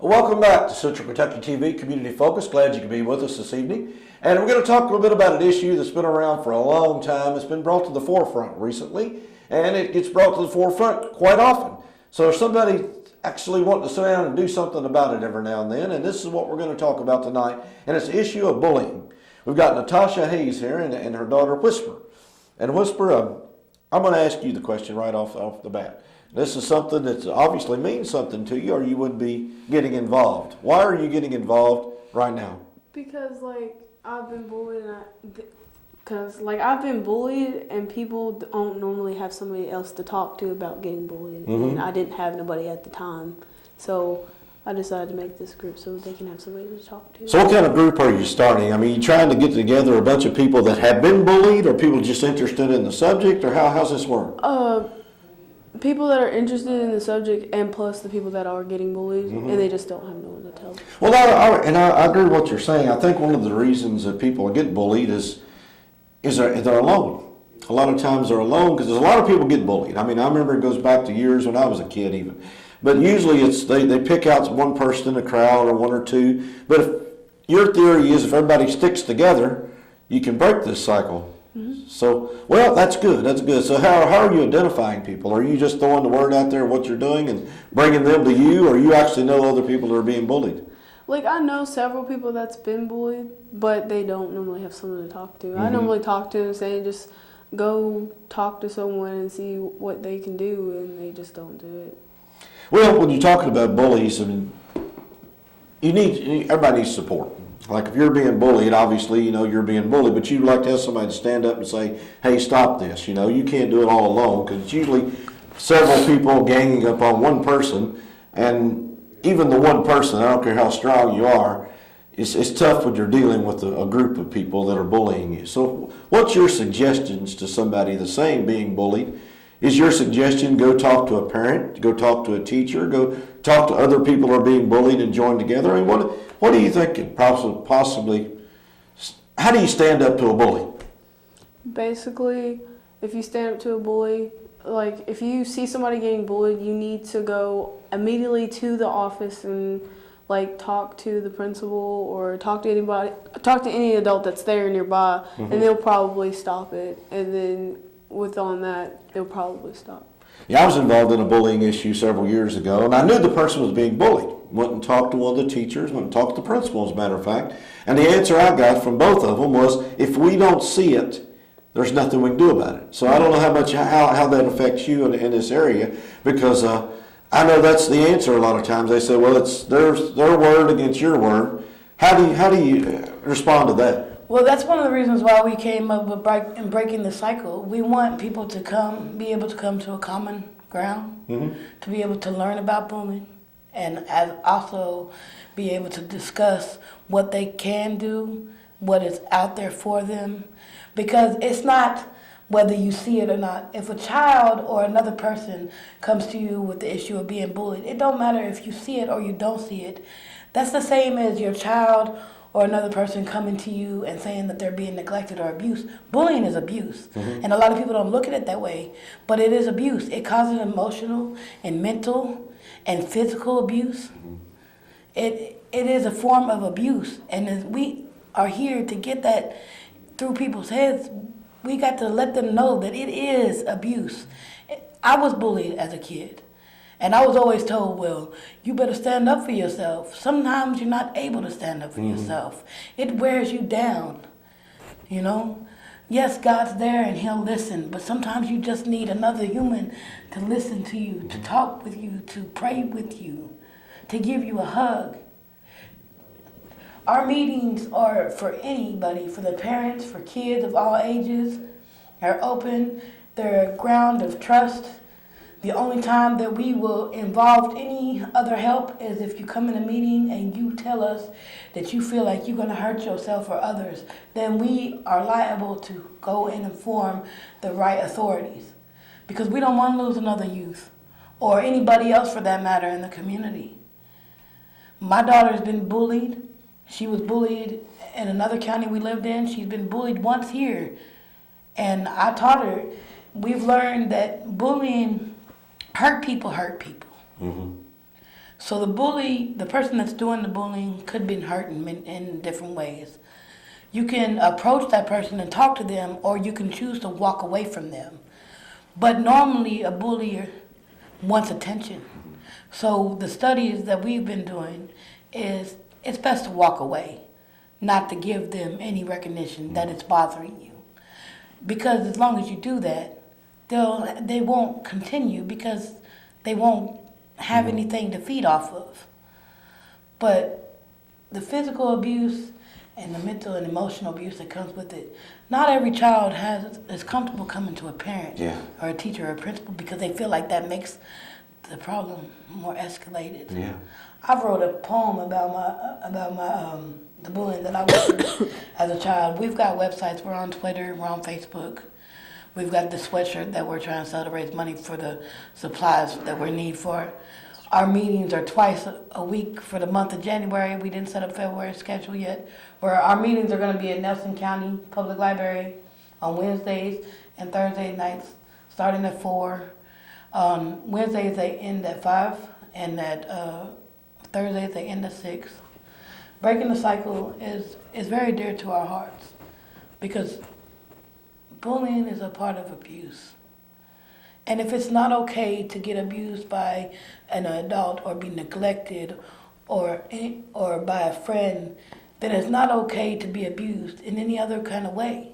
Welcome back to Central Kentucky TV Community Focus. Glad you could be with us this evening. And we're going to talk a little bit about an issue that's been around for a long time. It's been brought to the forefront recently, and it gets brought to the forefront quite often. So if somebody actually wanting to sit down and do something about it every now and then, and this is what we're going to talk about tonight, and it's the issue of bullying. We've got Natasha Hayes here and her daughter Whisper. And Whisper, I'm going to ask you the question right off the bat. This is something that obviously means something to you, or you wouldn't be getting involved. Why are you getting involved right now? Because I've been bullied, I've been bullied, and people don't normally have somebody else to talk to about getting bullied, and I didn't have nobody at the time, so I decided to make this group so they can have somebody to talk to. So what kind of group are you starting? I mean, you trying to get together a bunch of people that have been bullied, or people just interested in the subject, or how's this work? People that are interested in the subject, and plus the people that are getting bullied, and they just don't have no one to tell. Well, I agree with what you're saying. I think one of the reasons that people get bullied is they're alone. A lot of times they're alone because there's a lot of people get bullied. I mean, I remember it goes back to years when I was a kid even. But usually it's they pick out one person in a crowd or one or two. But if your theory is if everybody sticks together, you can break this cycle. So, well, that's good. That's good. So how are you identifying people? Are you just throwing the word out there of what you're doing and bringing them to you, or you actually know other people that are being bullied? I know several people that's been bullied, but they don't normally have someone to talk to. I normally talk to them saying just go talk to someone and see what they can do, and they just don't do it. Well, when you're talking about bullies, I mean, everybody needs support. Like if you're being bullied, obviously, you're being bullied, but you'd like to have somebody to stand up and say, hey, stop this. You can't do it all alone, because it's usually several people ganging up on one person, and even the one person, I don't care how strong you are, it's tough when you're dealing with a group of people that are bullying you. So what's your suggestions to somebody that's saying being bullied? Is your suggestion go talk to a parent, go talk to a teacher, go talk to other people who are being bullied and join together? I mean, what do you think could possibly, how do you stand up to a bully? Basically, if you stand up to a bully, if you see somebody getting bullied, you need to go immediately to the office and talk to the principal or talk to any adult that's there nearby, and they'll probably stop it. And then on that, they'll probably stop. Yeah, I was involved in a bullying issue several years ago, and I knew the person was being bullied. Went and talked to one of the teachers, went and talked to the principal, as a matter of fact. And the answer I got from both of them was, if we don't see it, there's nothing we can do about it. So I don't know how that affects you in this area, because I know that's the answer a lot of times. They say, well, it's their word against your word. How do you respond to that? Well, that's one of the reasons why we came up with breaking the cycle. We want people to be able to come to a common ground, to be able to learn about bullying, and also be able to discuss what they can do, what is out there for them. Because it's not whether you see it or not. If a child or another person comes to you with the issue of being bullied, it don't matter if you see it or you don't see it. That's the same as your child or another person coming to you and saying that they're being neglected or abused. Bullying is abuse. And a lot of people don't look at it that way, but it is abuse. It causes emotional and mental and physical abuse. It is a form of abuse. And as we are here to get that through people's heads, we got to let them know that it is abuse. I was bullied as a kid. And I was always told, well, you better stand up for yourself. Sometimes you're not able to stand up for yourself. It wears you down, Yes, God's there and he'll listen, but sometimes you just need another human to listen to you, to talk with you, to pray with you, to give you a hug. Our meetings are for anybody, for the parents, for kids of all ages. They're open. They're a ground of trust. The only time that we will involve any other help is if you come in a meeting and you tell us that you feel like you're going to hurt yourself or others, then we are liable to go and inform the right authorities, because we don't want to lose another youth or anybody else for that matter in the community. My daughter's been bullied. She was bullied in another county we lived in. She's been bullied once here. And I taught her, we've learned that bullying hurt people. So the person that's doing the bullying could have been hurt in different ways. You can approach that person and talk to them, or you can choose to walk away from them. But normally a bullier wants attention. So the studies that we've been doing is it's best to walk away, not to give them any recognition that it's bothering you. Because as long as you do that, they won't continue because they won't have anything to feed off of. But the physical abuse and the mental and emotional abuse that comes with it, not every child is comfortable coming to a parent or a teacher or a principal because they feel like that makes the problem more escalated. Yeah. I wrote a poem about my the bullying that I went through as a child. We've got websites. We're on Twitter. We're on Facebook. We've got the sweatshirt that we're trying to sell to raise money for the supplies that we need for it. Our meetings are twice a week for the month of January. We didn't set up February's schedule yet. Where our meetings are going to be at Nelson County Public Library on Wednesdays and Thursday nights, starting at 4. Wednesdays they end at 5, and at Thursdays they end at 6. Breaking the cycle is very dear to our hearts because bullying is a part of abuse. And if it's not okay to get abused by an adult or be neglected or by a friend, then it's not okay to be abused in any other kind of way.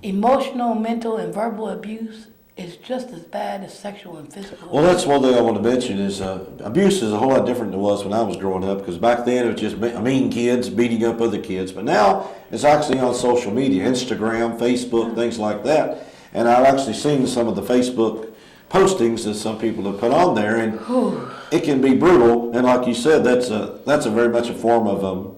Emotional, mental, and verbal abuse is just as bad as sexual and physical. Well, that's one thing I want to mention is abuse is a whole lot different than it was when I was growing up, because back then it was just mean kids beating up other kids. But now it's actually on social media, Instagram, Facebook, things like that. And I've actually seen some of the Facebook postings that some people have put on there, and it can be brutal. And like you said, that's a very much a form of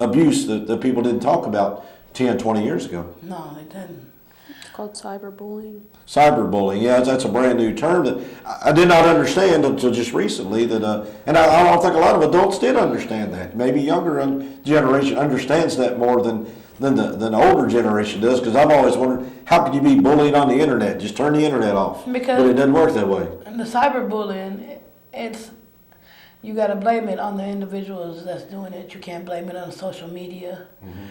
abuse that people didn't talk about 10, 20 years ago. No, they didn't. It's called cyberbullying. Cyberbullying, yeah, that's a brand new term that I did not understand until just recently. And I don't think a lot of adults did understand that. Maybe younger generation understands that more than the older generation does. Because I've always wondered, how could you be bullied on the internet? Just turn the internet off. But it doesn't work that way. And the cyberbullying, you got to blame it on the individuals that's doing it. You can't blame it on social media. Mm-hmm.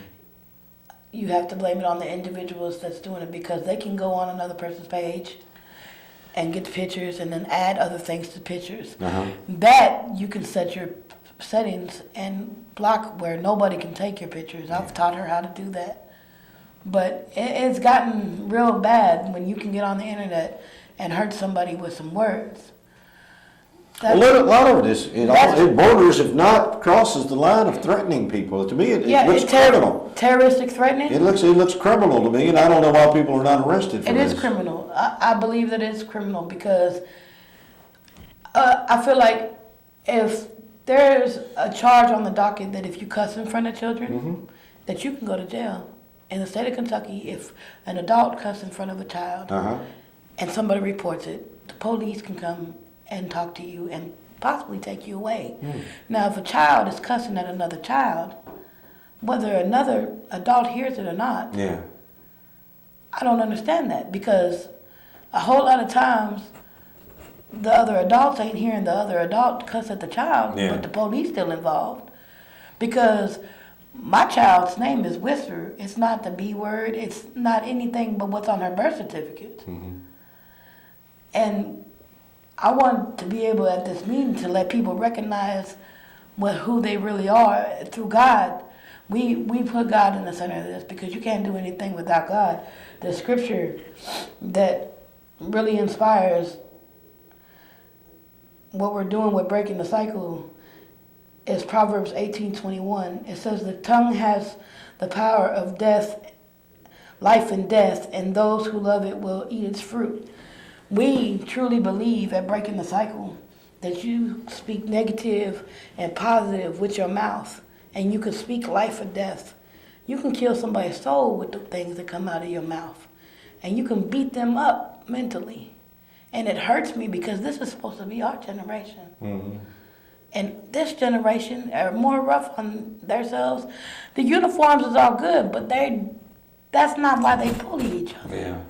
You have to blame it on the individuals that's doing it because they can go on another person's page and get the pictures and then add other things to pictures. Uh-huh. That you can set your settings and block where nobody can take your pictures. I've taught her how to do that. But it's gotten real bad when you can get on the internet and hurt somebody with some words. A lot of it borders, if not crosses the line of threatening people. To me, it looks criminal. Terroristic threatening? It looks criminal to me, and I don't know why people are not arrested for this. It is criminal. I believe that it's criminal because I feel like if there's a charge on the docket that if you cuss in front of children, mm-hmm. that you can go to jail. In the state of Kentucky, if an adult cuss in front of a child uh-huh. and somebody reports it, the police can come and talk to you and possibly take you away. Mm. Now, if a child is cussing at another child, whether another adult hears it or not, yeah. I don't understand that because a whole lot of times the other adults ain't hearing the other adult cuss at the child, yeah. but the police still involved. Because my child's name is Whisper. It's not the B word. It's not anything but what's on her birth certificate. Mm-hmm. And I want to be able at this meeting to let people recognize who they really are through God. We put God in the center of this because you can't do anything without God. The scripture that really inspires what we're doing with breaking the cycle is Proverbs 18:21. It says the tongue has the power of death, life and death, and those who love it will eat its fruit. We truly believe at Breaking the Cycle that you speak negative and positive with your mouth, and you can speak life or death. You can kill somebody's soul with the things that come out of your mouth, and you can beat them up mentally. And it hurts me because this is supposed to be our generation. Mm-hmm. And this generation are more rough on themselves. The uniforms is all good, but that's not why they bully each other. Yeah.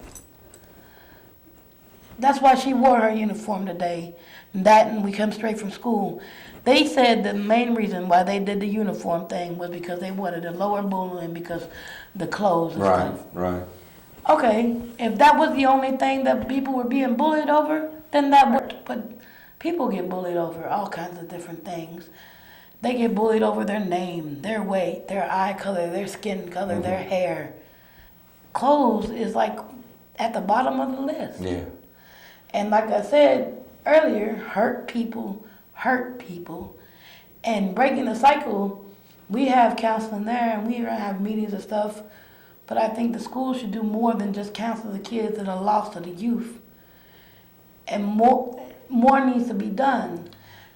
That's why she wore her uniform today. That and we come straight from school. They said the main reason why they did the uniform thing was because they wanted to lower bullying because the clothes and Right, stuff. right. Okay, if that was the only thing that people were being bullied over, then that worked. But people get bullied over all kinds of different things. They get bullied over their name, their weight, their eye color, their skin color, their hair. Clothes is like at the bottom of the list. Yeah. And like I said earlier, hurt people hurt people. And breaking the cycle, we have counseling there and we have meetings and stuff. But I think the school should do more than just counsel the kids that are lost to the youth. And more needs to be done.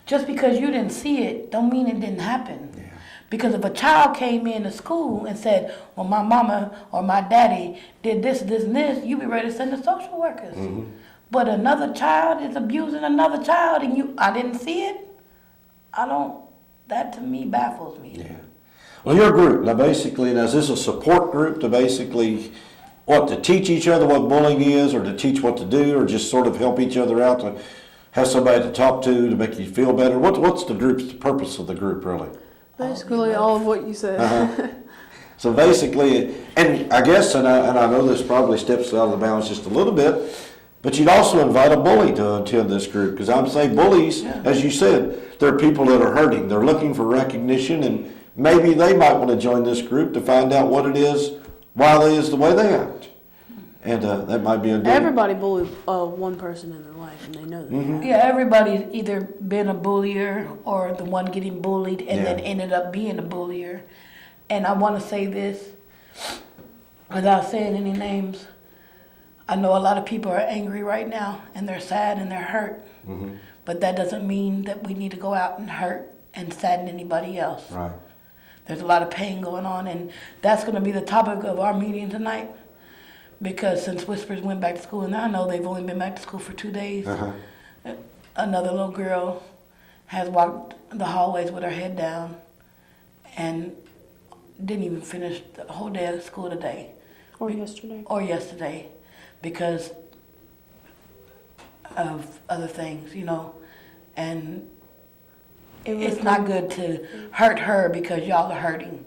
Just because you didn't see it, don't mean it didn't happen. Yeah. Because if a child came into school and said, well, my mama or my daddy did this, this, and this, you'd be ready to send the social workers. Mm-hmm. But another child is abusing another child and I didn't see it, that to me baffles me. Yeah. Well, your group, now basically, now is this a support group to basically, to teach each other what bullying is, or to teach what to do, or just sort of help each other out, to have somebody to talk to make you feel better? What's the purpose of the group, really? Basically, all of what you said. Uh-huh. So basically, and I guess, and I know this probably steps out of the bounds just a little bit, but you'd also invite a bully to attend this group, because I'm saying bullies, as you said, they're people that are hurting. They're looking for recognition, and maybe they might want to join this group to find out what it is, why they is the way they act. And that might be a good... Everybody bullied one person in their life, and they know that. Mm-hmm. Yeah, everybody's either been a bullier or the one getting bullied and then Yeah. ended up being a bullier. And I want to say this without saying any names. I know a lot of people are angry right now and they're sad and they're hurt. Mm-hmm. But that doesn't mean that we need to go out and hurt and sadden anybody else. Right. There's a lot of pain going on, and that's going to be the topic of our meeting tonight. Because since Whispers went back to school, and I know they've only been back to school for 2 days, Uh-huh. another little girl has walked the hallways with her head down and didn't even finish the whole day of school today Or yesterday. or yesterday because of other things, and it's not good to hurt her because y'all are hurting.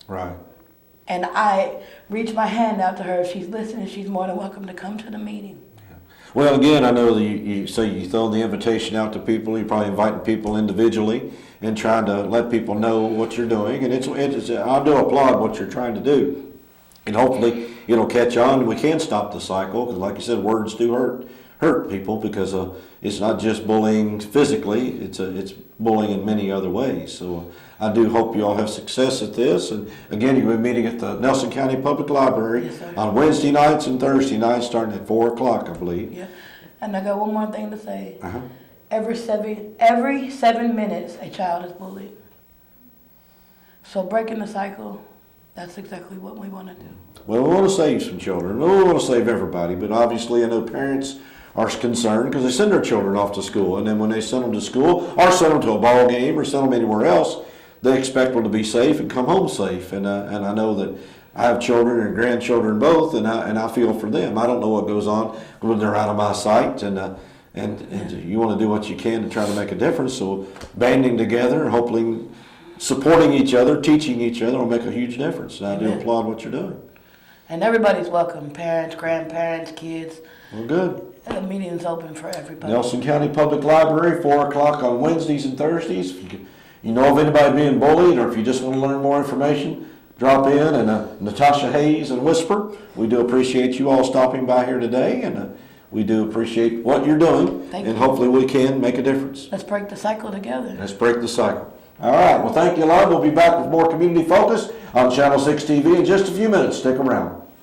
Right. And I reach my hand out to her. If she's listening, she's more than welcome to come to the meeting. Well, again, I know that you say you throw the invitation out to people. You're probably inviting people individually and trying to let people know what you're doing. And I do applaud what you're trying to do. And hopefully it'll catch on and we can stop the cycle. Because like you said, words do hurt people, because it's not just bullying physically. It's bullying in many other ways. So I do hope you all have success at this. And again, you'll be meeting at the Nelson County Public Library on Wednesday nights and Thursday nights, starting at 4 o'clock, I believe. Yeah. And I got one more thing to say. Uh-huh. Every 7 minutes, a child is bullied. So breaking the cycle, that's exactly what we want to do. Well, we want to save some children. We want to save everybody, but obviously I know parents are concerned because they send their children off to school, and then when they send them to school or send them to a ball game or send them anywhere else, they expect them to be safe and come home safe. And I know that I have children and grandchildren both, and I feel for them. I don't know what goes on when they're out of my sight, and you want to do what you can to try to make a difference. So banding together, hopefully supporting each other, teaching each other will make a huge difference. And I do applaud what you're doing. And everybody's welcome, parents, grandparents, kids. Well, good. The meeting is open for everybody. Nelson County Public Library, 4 o'clock on Wednesdays and Thursdays. If you know of anybody being bullied, or if you just want to learn more information, drop in. And Natasha Hayes and Whisper, we do appreciate you all stopping by here today, and we do appreciate what you're doing. Thank and you. hopefully we can make a difference. Let's break the cycle together. Let's break the cycle. All right, well, thank you a lot. We'll be back with more Community Focus on Channel 6 TV in just a few minutes. Stick around.